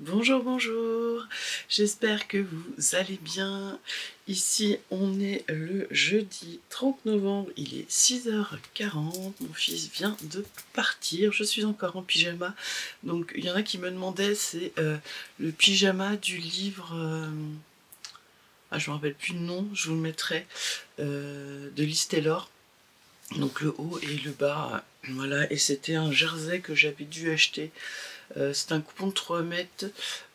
Bonjour, bonjour, j'espère que vous allez bien. Ici on est le jeudi 30 novembre, il est 6h40, mon fils vient de partir, je suis encore en pyjama. Donc il y en a qui me demandaient, c'est le pyjama du livre, je me rappelle plus le nom, je vous le mettrai, de Liz Taylor. Donc le haut et le bas, voilà, et c'était un jersey que j'avais dû acheter. C'est un coupon de 3 mètres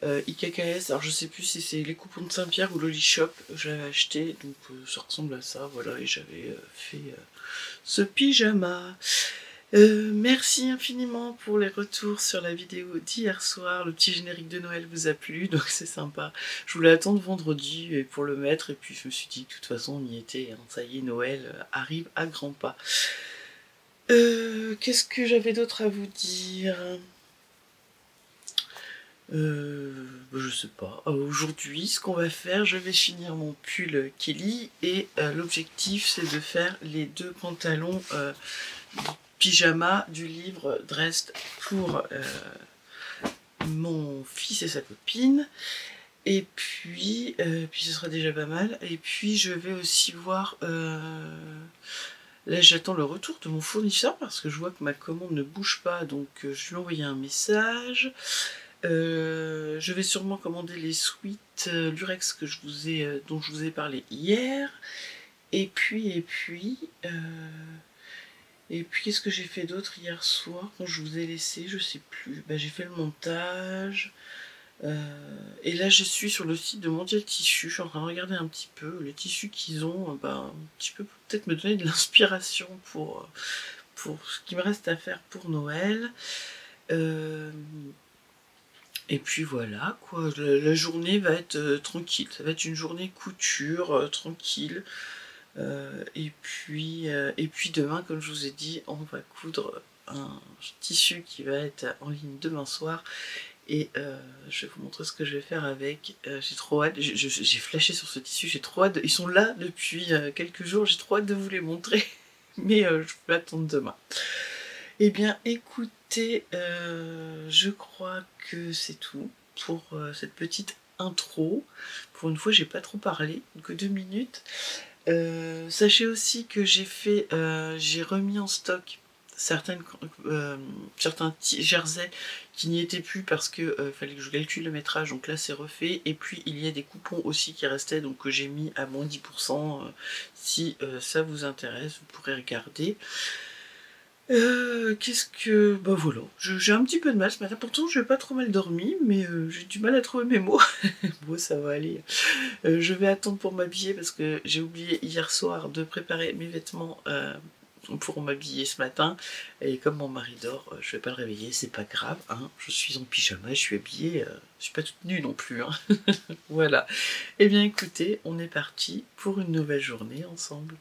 IKKS, alors je sais plus si c'est les coupons de Saint-Pierre ou Loli Shop, j'avais acheté, donc ça ressemble à ça, voilà, et j'avais fait ce pyjama. Merci infiniment pour les retours sur la vidéo d'hier soir, le petit générique de Noël vous a plu, donc c'est sympa. Je voulais attendre vendredi pour le mettre, et puis je me suis dit que de toute façon on y était, hein. Ça y est, Noël arrive à grands pas. Qu'est-ce que j'avais d'autre à vous dire ? Je sais pas. Aujourd'hui, ce qu'on va faire, je vais finir mon pull Kelly et l'objectif c'est de faire les deux pantalons pyjama du livre Dressed pour mon fils et sa copine. Et puis ce sera déjà pas mal. Et puis je vais aussi voir... Là j'attends le retour de mon fournisseur parce que je vois que ma commande ne bouge pas, donc je lui ai envoyé un message. Je vais sûrement commander les suites Lurex que dont je vous ai parlé hier. Et puis qu'est-ce que j'ai fait d'autre hier soir quand je vous ai laissé? Je sais plus. J'ai fait le montage. Et là je suis sur le site de Mondial Tissu. Je suis en train de regarder un petit peu les tissus qu'ils ont. Un petit peu peut-être me donner de l'inspiration pour ce qui me reste à faire pour Noël. Et puis voilà quoi, la journée va être tranquille, ça va être une journée couture tranquille. Et puis demain, comme je vous ai dit, on va coudre un tissu qui va être en ligne demain soir. Et je vais vous montrer ce que je vais faire avec. J'ai trop hâte, j'ai flashé sur ce tissu, j'ai trop hâte. Ils sont là depuis quelques jours, j'ai trop hâte de vous les montrer. Mais je peux attendre demain. Eh bien écoutez, je crois que c'est tout pour cette petite intro. Pour une fois j'ai pas trop parlé, que 2 minutes. Sachez aussi que j'ai remis en stock certains jerseys qui n'y étaient plus parce que fallait que je calcule le métrage, donc là c'est refait. Et puis il y a des coupons aussi qui restaient, donc que j'ai mis à moins 10%. Si ça vous intéresse, vous pourrez regarder. Qu'est-ce que... voilà, j'ai un petit peu de mal ce matin, pourtant je n'ai pas trop mal dormi, mais j'ai du mal à trouver mes mots. Bon, ça va aller. Je vais attendre pour m'habiller parce que j'ai oublié hier soir de préparer mes vêtements pour m'habiller ce matin. Et comme mon mari dort, je vais pas le réveiller, c'est pas grave, hein. Je suis en pyjama, je suis habillée, je suis pas toute nue non plus, hein. Voilà. Eh bien écoutez, on est parti pour une nouvelle journée ensemble.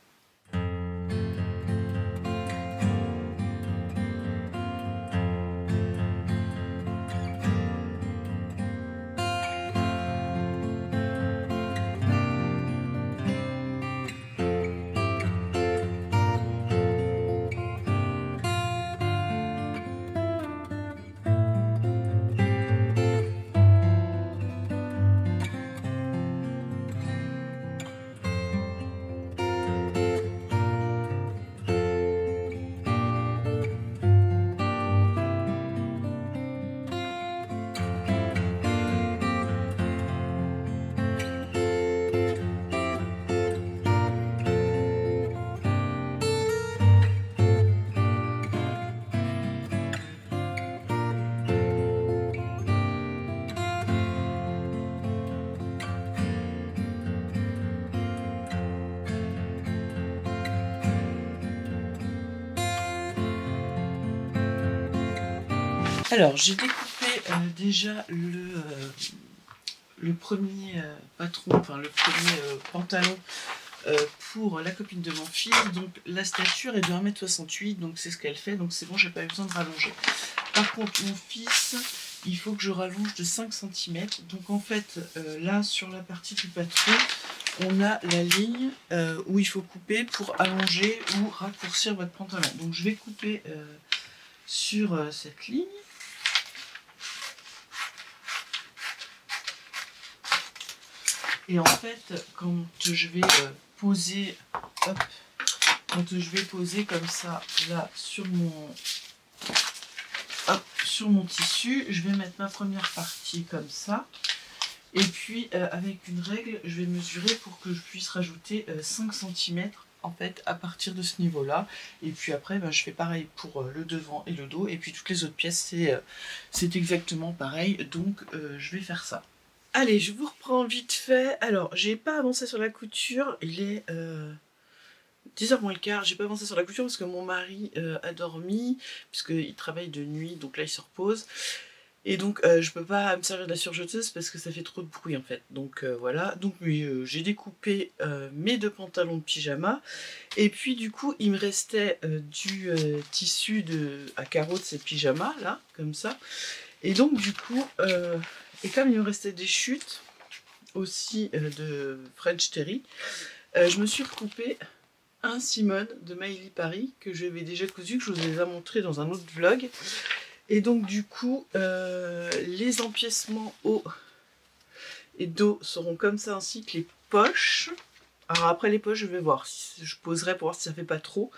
Alors, j'ai découpé déjà le premier patron, enfin le premier pantalon pour la copine de mon fils. Donc la stature est de 1 m 68, donc c'est ce qu'elle fait, donc c'est bon, j'ai pas eu besoin de rallonger. Par contre, mon fils, il faut que je rallonge de 5 cm. Donc en fait, là sur la partie du patron, on a la ligne où il faut couper pour allonger ou raccourcir votre pantalon. Donc je vais couper sur cette ligne. Et en fait, quand je vais poser, hop, quand je vais poser comme ça, là, sur mon tissu, je vais mettre ma première partie comme ça. Et puis, avec une règle, je vais mesurer pour que je puisse rajouter 5 cm en fait, à partir de ce niveau-là. Et puis après, ben, je fais pareil pour le devant et le dos. Et puis toutes les autres pièces, c'est exactement pareil. Donc, je vais faire ça. Allez, je vous reprends vite fait. Alors, j'ai pas avancé sur la couture. Il est 10h moins le quart. J'ai pas avancé sur la couture parce que mon mari a dormi, puisqu'il travaille de nuit, donc là il se repose. Et donc je peux pas me servir de la surjeteuse parce que ça fait trop de bruit en fait. Donc voilà. Donc j'ai découpé mes 2 pantalons de pyjama. Et puis du coup, il me restait du tissu à carreaux de ces pyjamas là, comme ça. Et donc du coup, et comme il me restait des chutes aussi de French Terry, je me suis recoupé un Simone de Maëlie Paris que j'avais déjà cousu, que je vous ai déjà montré dans un autre vlog. Et donc du coup, les empiècements haut et dos seront comme ça, ainsi que les poches. Alors après les poches, je vais voir, je poserai pour voir si ça fait pas trop.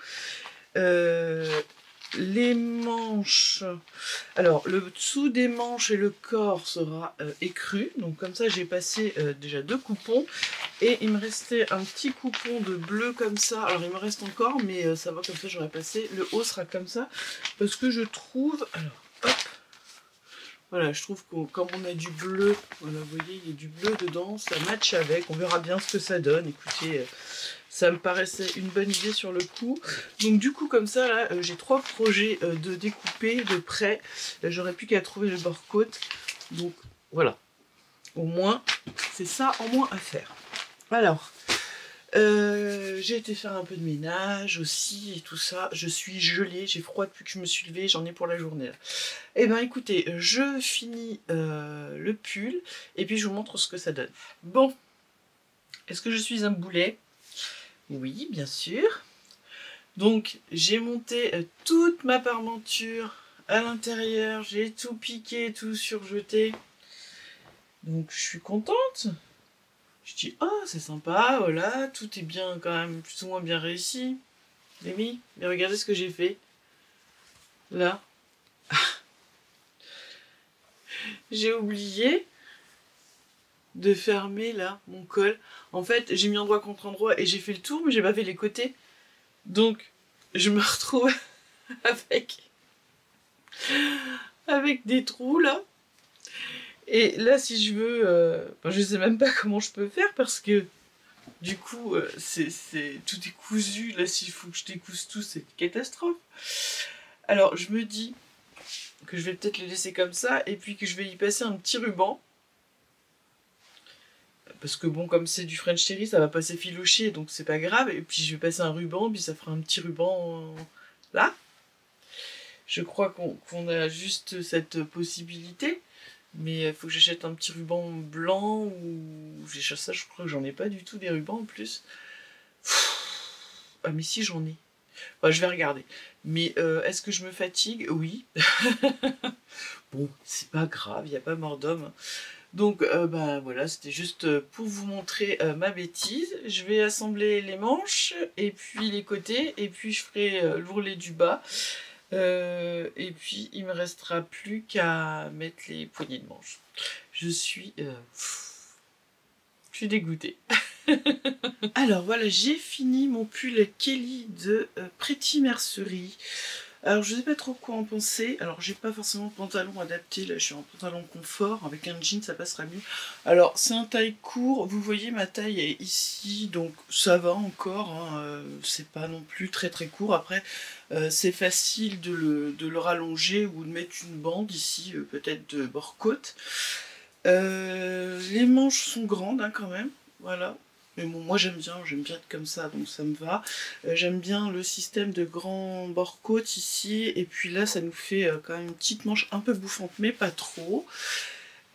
Les manches, alors le dessous des manches et le corps sera écru, donc comme ça j'ai passé déjà 2 coupons, et il me restait un petit coupon de bleu comme ça. Alors il me reste encore, mais ça va, comme ça j'aurais passé. Le haut sera comme ça parce que je trouve, alors hop, voilà, je trouve que comme on a du bleu, voilà, vous voyez, il y a du bleu dedans, ça match avec, on verra bien ce que ça donne. Écoutez, ça me paraissait une bonne idée sur le coup. Donc du coup, comme ça, là, j'ai 3 projets de découper de près. J'aurais plus qu'à trouver le bord-côte. Donc voilà, au moins, c'est ça en moins à faire. Alors, j'ai été faire un peu de ménage aussi et tout ça. Je suis gelée, j'ai froid depuis que je me suis levée, j'en ai pour la journée là. Et ben écoutez, je finis le pull et puis je vous montre ce que ça donne. Bon, est-ce que je suis un boulet? Oui, bien sûr. Donc j'ai monté toute ma parmenture à l'intérieur, j'ai tout piqué, tout surjeté. Donc je suis contente. Je dis, oh, c'est sympa, voilà, tout est bien, quand même, plus ou moins bien réussi. Mais oui, mais regardez ce que j'ai fait. Là. J'ai oublié de fermer, là, mon col. En fait, j'ai mis endroit contre endroit et j'ai fait le tour, mais j'ai pas fait les côtés. Donc, je me retrouve avec des trous, là. Et là, si je veux... enfin, je sais même pas comment je peux faire parce que... Du coup, tout est cousu. Là, s'il faut que je découse tout, c'est une catastrophe. Alors, je me dis que je vais peut-être les laisser comme ça et puis que je vais y passer un petit ruban. Parce que bon, comme c'est du French Terry, ça va pas s'effilocher, donc c'est pas grave. Et puis je vais passer un ruban, puis ça fera un petit ruban là. Je crois qu'on a juste cette possibilité. Mais il faut que j'achète un petit ruban blanc ou... j'achète ça, je crois que j'en ai pas du tout des rubans en plus. Ah mais si, j'en ai. Enfin, je vais regarder. Mais est-ce que je me fatigue? Oui. Bon, c'est pas grave, il n'y a pas mort d'homme. Donc bah, voilà, c'était juste pour vous montrer ma bêtise. Je vais assembler les manches et puis les côtés et puis je ferai l'ourlet du bas. Et puis il me restera plus qu'à mettre les poignées de manche. Je suis dégoûtée. Alors voilà, j'ai fini mon pull Kelly de Pretty Mercerie. Alors je sais pas trop quoi en penser. Alors j'ai pas forcément de pantalon adapté, là je suis en pantalon confort, avec un jean ça passera mieux. Alors c'est un taille court, vous voyez ma taille est ici, donc ça va encore, hein, c'est pas non plus très très court. Après c'est facile de le rallonger ou de mettre une bande ici, peut-être de bord côte. Les manches sont grandes hein, quand même, voilà. Mais bon, moi j'aime bien être comme ça, donc ça me va. J'aime bien le système de grand bord-côte ici, et puis là ça nous fait quand même une petite manche un peu bouffante, mais pas trop.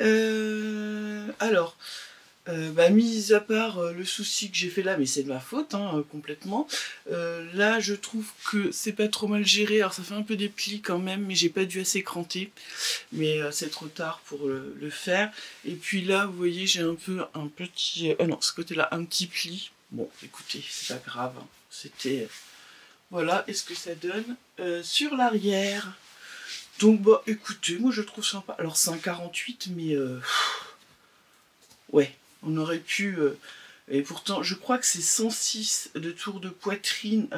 Alors, mis à part le souci que j'ai fait là, mais c'est de ma faute, hein, complètement. Là, je trouve que c'est pas trop mal géré. Alors, ça fait un peu des plis quand même, mais j'ai pas dû assez cranter. Mais c'est trop tard pour le faire. Et puis là, vous voyez, j'ai un peu un petit... non, ce côté-là, un petit pli. Bon, écoutez, c'est pas grave. Hein. C'était... Voilà, et ce que ça donne sur l'arrière. Donc, bah, écoutez, moi, je trouve sympa. Alors, c'est un 48, mais... ouais. On aurait pu... et pourtant, je crois que c'est 106 de tour de poitrine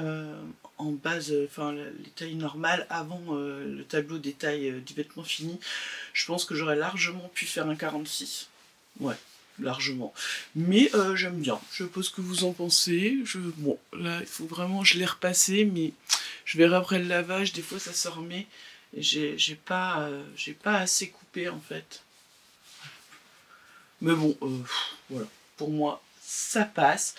en base, enfin les tailles normales, avant le tableau des tailles du vêtement fini. Je pense que j'aurais largement pu faire un 46. Ouais, largement. Mais j'aime bien. Je sais pas ce que vous en pensez. Bon, là, il faut vraiment... Je l'ai repassé, mais je verrai après le lavage. Des fois, ça se remet. J'ai pas assez coupé, en fait. Mais bon, voilà, pour moi, ça passe.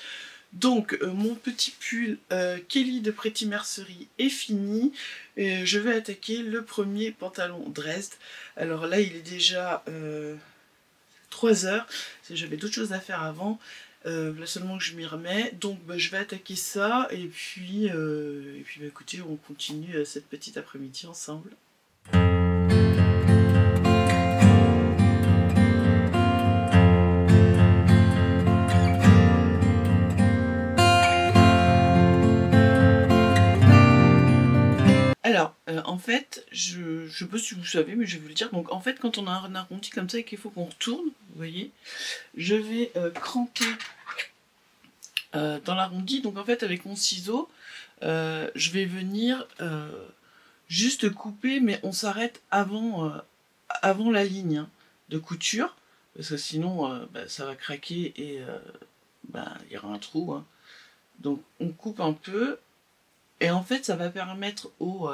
Donc, mon petit pull Kelly de Pretty Mercerie est fini. Je vais attaquer le premier pantalon Dresde. Alors là, il est déjà 3 heures. J'avais d'autres choses à faire avant. Là seulement que je m'y remets. Donc, bah, je vais attaquer ça. Et puis bah, écoutez, on continue cette petite après-midi ensemble. Alors, en fait, je sais pas si vous savez, mais je vais vous le dire. Donc, en fait, quand on a un arrondi comme ça et qu'il faut qu'on retourne, vous voyez, je vais cranter dans l'arrondi. Donc, en fait, avec mon ciseau, je vais venir juste couper, mais on s'arrête avant la ligne hein, de couture, parce que sinon, bah, ça va craquer et bah, il y aura un trou. Hein. Donc, on coupe un peu, et en fait, ça va permettre au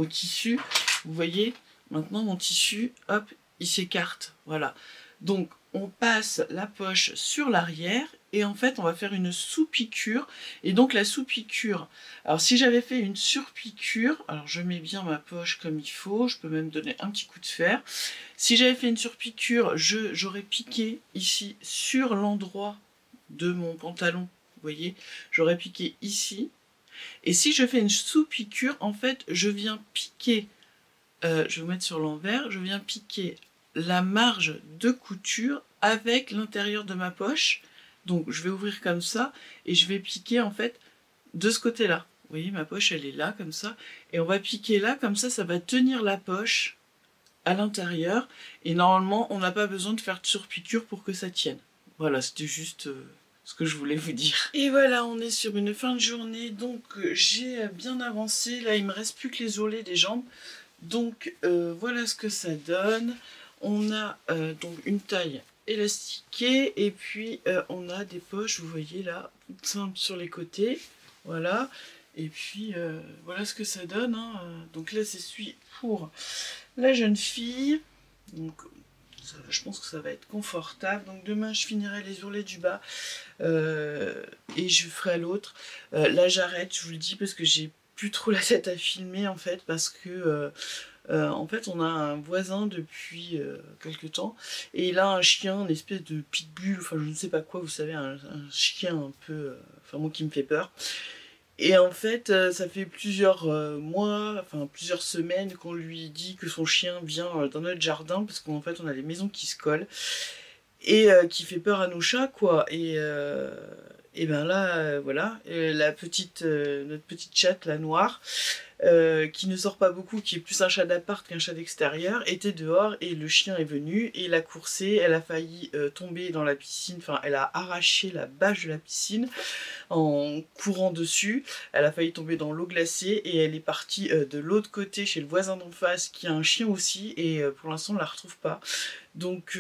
tissu, vous voyez, maintenant mon tissu, hop, il s'écarte, voilà. Donc on passe la poche sur l'arrière et en fait on va faire une sous-piqûre. Et donc la sous-piqûre, alors si j'avais fait une sur-piqûre, alors je mets bien ma poche comme il faut, je peux même donner un petit coup de fer. Si j'avais fait une sur-piqûre, j'aurais piqué ici sur l'endroit de mon pantalon, vous voyez, j'aurais piqué ici. Et si je fais une sous-piqûre, en fait, je viens piquer, je vais vous mettre sur l'envers, je viens piquer la marge de couture avec l'intérieur de ma poche. Donc je vais ouvrir comme ça et je vais piquer en fait de ce côté-là. Vous voyez, ma poche, elle est là, comme ça. Et on va piquer là, comme ça va tenir la poche à l'intérieur. Et normalement, on n'a pas besoin de faire de surpiqûre pour que ça tienne. Voilà, c'était juste... ce que je voulais vous dire. Et voilà, on est sur une fin de journée, donc j'ai bien avancé. Là, il me reste plus que les ourlets des jambes. Donc voilà ce que ça donne. On a donc une taille élastiquée et puis on a des poches, vous voyez là, simples sur les côtés. Voilà. Et puis voilà ce que ça donne. Hein. Donc là, c'est celui pour la jeune fille. Donc je pense que ça va être confortable. Donc demain, je finirai les ourlets du bas et je ferai l'autre. Là, j'arrête, je vous le dis, parce que j'ai plus trop la tête à filmer, en fait, parce que en fait, on a un voisin depuis quelques temps, et il a un chien, une espèce de pitbull, enfin, je ne sais pas quoi, vous savez, un chien un peu, enfin, moi qui me fait peur. Et en fait, ça fait plusieurs mois, enfin plusieurs semaines qu'on lui dit que son chien vient dans notre jardin, parce qu'en fait on a les maisons qui se collent, et qui fait peur à nos chats, quoi. Et ben là, voilà, notre petite chatte, la noire, qui ne sort pas beaucoup, qui est plus un chat d'appart qu'un chat d'extérieur, était dehors et le chien est venu et l'a coursé. Elle a failli tomber dans la piscine, enfin elle a arraché la bâche de la piscine en courant dessus. Elle a failli tomber dans l'eau glacée et elle est partie de l'autre côté chez le voisin d'en face qui a un chien aussi, et pour l'instant on ne la retrouve pas. Donc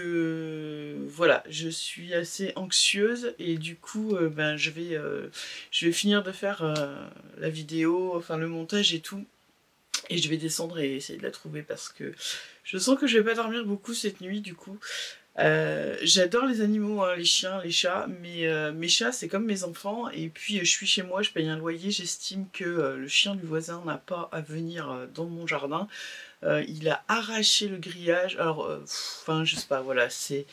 voilà, je suis assez anxieuse et du coup ben, je vais finir de faire la vidéo, enfin le montage et tout, et je vais descendre et essayer de la trouver parce que je sens que je vais pas dormir beaucoup cette nuit du coup. J'adore les animaux, hein, les chiens, les chats, mais mes chats c'est comme mes enfants, et puis je suis chez moi, je paye un loyer, j'estime que le chien du voisin n'a pas à venir dans mon jardin. Il a arraché le grillage, alors enfin je sais pas, voilà, c'est...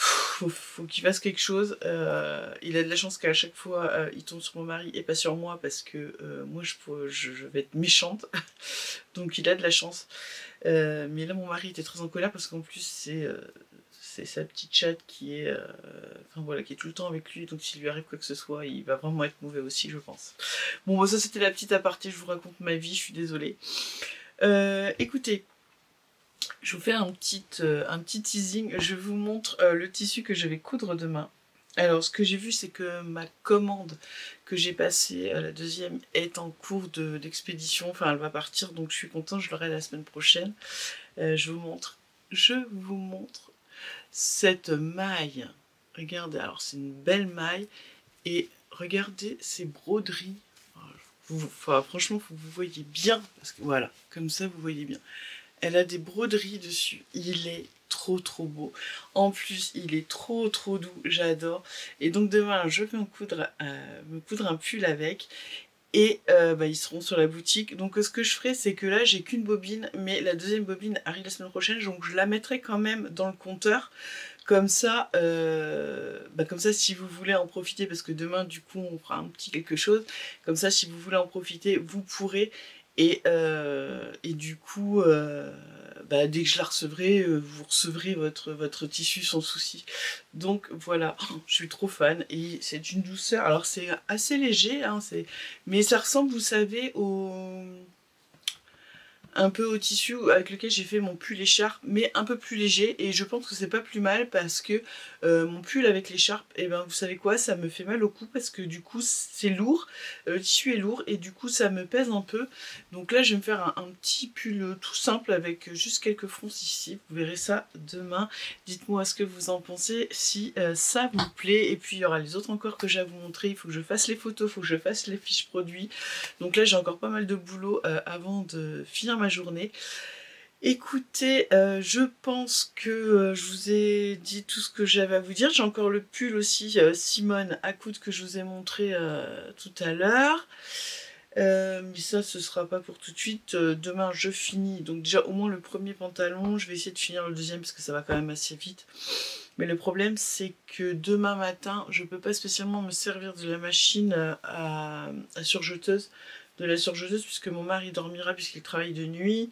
Faut qu'il fasse quelque chose. Il a de la chance qu'à chaque fois il tombe sur mon mari et pas sur moi, parce que moi je vais être méchante. Donc il a de la chance. Mais là mon mari était très en colère parce qu'en plus c'est sa petite chatte qui est, enfin voilà, qui est tout le temps avec lui, donc s'il lui arrive quoi que ce soit, il va vraiment être mauvais aussi, je pense. Bon, bah, ça c'était la petite aparté, je vous raconte ma vie, je suis désolée. Écoutez, je vous fais un petit teasing, je vous montre le tissu que je vais coudre demain. Alors ce que j'ai vu, c'est que ma commande que j'ai passée, la deuxième, est en cours d'expédition, enfin elle va partir, donc je suis contente, je l'aurai la semaine prochaine. Je vous montre cette maille. Regardez, alors c'est une belle maille, et regardez ces broderies. Enfin, franchement, faut que vous voyez bien, parce que voilà, comme ça vous voyez bien. Elle a des broderies dessus. Il est trop beau. En plus, il est trop doux. J'adore. Et donc demain, je vais me coudre un pull avec. Et bah, ils seront sur la boutique. Donc ce que je ferai, c'est que là, j'ai qu'une bobine. Mais la deuxième bobine arrive la semaine prochaine. Donc je la mettrai quand même dans le compteur. Comme ça, si vous voulez en profiter, parce que demain, du coup, on fera un petit quelque chose. Comme ça, si vous voulez en profiter, vous pourrez. Et du coup, dès que je la recevrai, vous recevrez votre tissu sans souci. Donc voilà, je suis trop fan, et c'est une douceur. Alors c'est assez léger, hein, mais ça ressemble, vous savez, un peu au tissu avec lequel j'ai fait mon pull écharpe, mais un peu plus léger, et je pense que c'est pas plus mal, parce que mon pull avec l'écharpe, et ben vous savez quoi, ça me fait mal au cou, parce que du coup c'est lourd, le tissu est lourd, et du coup ça me pèse un peu. Donc là je vais me faire un petit pull tout simple avec juste quelques fronces ici, vous verrez ça demain. Dites-moi ce que vous en pensez, si ça vous plaît, et puis il y aura les autres encore que j'ai à vous montrer. Il faut que je fasse les photos, il faut que je fasse les fiches produits, donc là j'ai encore pas mal de boulot avant de finir ma journée. Écoutez, je pense que je vous ai dit tout ce que j'avais à vous dire. J'ai encore le pull aussi Simone à coudre que je vous ai montré tout à l'heure. Mais ça, ce sera pas pour tout de suite. Demain, je finis. Donc déjà, au moins le premier pantalon. Je vais essayer de finir le deuxième parce que ça va quand même assez vite. Mais le problème, c'est que demain matin, je peux pas spécialement me servir de la machine à surjeteuse. De la surjeteuse, puisque mon mari dormira, puisqu'il travaille de nuit.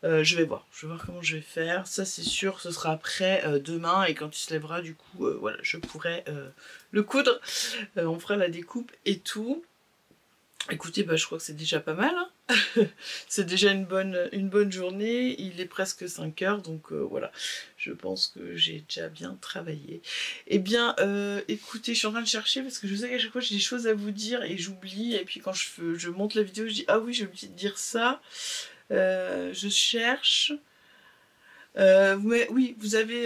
Je vais voir comment je vais faire. Ça c'est sûr, ce sera après demain, et quand il se lèvera, du coup, voilà, je pourrai le coudre. On fera la découpe et tout. Écoutez, je crois que c'est déjà pas mal, hein. C'est déjà une bonne journée. Il est presque 5 heures, donc voilà. Je pense que j'ai déjà bien travaillé. Eh bien, écoutez, je suis en train de chercher, parce que je sais qu'à chaque fois j'ai des choses à vous dire et j'oublie. Et puis quand je monte la vidéo, je dis ah oui, j'ai oublié de dire ça. Je cherche. Oui,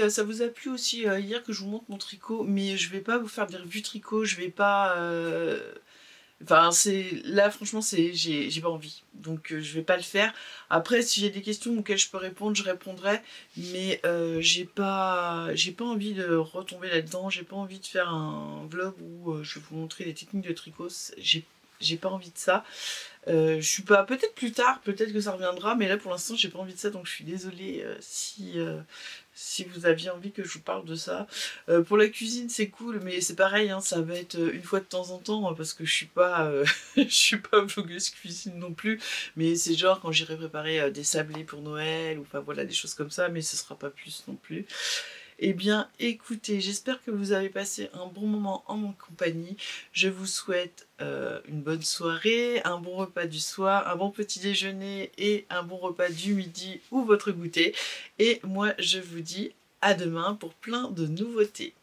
ça vous a plu aussi hier que je vous montre mon tricot, mais je vais pas vous faire des revues tricot, je vais pas... Enfin, là, franchement, j'ai pas envie, donc je vais pas le faire. Après, s'il y a des questions auxquelles je peux répondre, je répondrai, mais j'ai pas envie de retomber là-dedans, j'ai pas envie de faire un vlog où je vais vous montrer des techniques de tricot, j'ai pas envie de ça. Je suis pas, peut-être plus tard, peut-être que ça reviendra, mais là pour l'instant j'ai pas envie de ça, donc je suis désolée si vous aviez envie que je vous parle de ça. Pour la cuisine c'est cool, mais c'est pareil, hein, ça va être une fois de temps en temps, hein, parce que je suis pas je suis pas vlogueuse cuisine non plus, mais c'est genre quand j'irai préparer des sablés pour Noël, ou enfin voilà, des choses comme ça, mais ce sera pas plus non plus. Eh bien, écoutez, j'espère que vous avez passé un bon moment en mon compagnie. Je vous souhaite une bonne soirée, un bon repas du soir, un bon petit déjeuner et un bon repas du midi ou votre goûter. Et moi, je vous dis à demain pour plein de nouveautés.